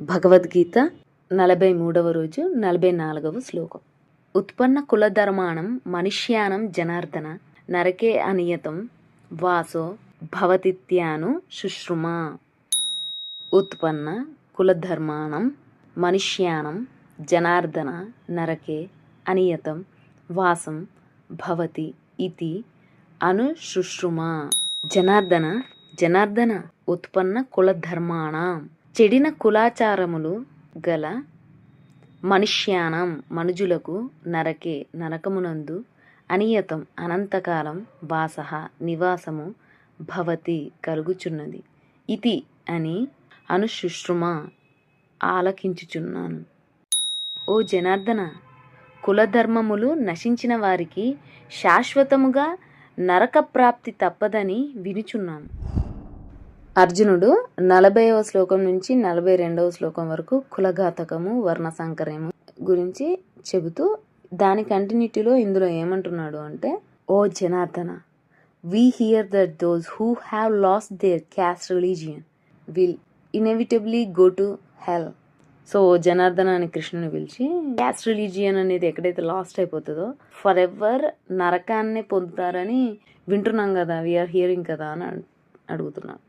భగవద్గీత 43వ రోజు 44వ శ్లోకం. ఉత్పన్న కులధర్మాణం మనుష్యానం జనార్దన నరకే అనియతం వాసో భవతిత్యాను శుశ్రుమా. ఉత్పన్న కులధర్మాణం మనుష్యానం జనార్దన నరకే అనియతం వాసం భవతి ఇతి అనుశుశ్రుమా. జనార్దన ఉత్పన్న కులధర్మాణం చెడిన కులాచారములు గల మనుష్యానం మనుజులకు నరకే నరకమునందు అనియతం అనంతకాలం వాసః నివాసము భవతి కలుగుచున్నది ఇతి అని అనుశుశ్రుమా ఆలకించుచున్నాను. ఓ జనార్దన, కులధర్మములు నశించిన వారికి శాశ్వతముగా నరక ప్రాప్తి తప్పదని వినుచున్నాను. అర్జునుడు 40వ శ్లోకం నుంచి 42వ శ్లోకం వరకు కులఘాతకము వర్ణ సంకరము గురించి చెబుతూ దాని కంటిన్యూటీలో ఇందులో ఏమంటున్నాడు అంటే, ఓ Janardhana, we hear that those who have lost their caste religion will inevitably go to hell. So Janardhana అని కృష్ణుని పిలిచి, క్యాస్ట్ రిలీజియన్ అనేది ఎక్కడైతే లాస్ట్ అయిపోతుందో ఫర్ ఎవర్ నరకాన్ని పొందుతారని వింటున్నాం కదా, వీఆర్ హియరింగ్ కదా అని అడుగుతున్నాను.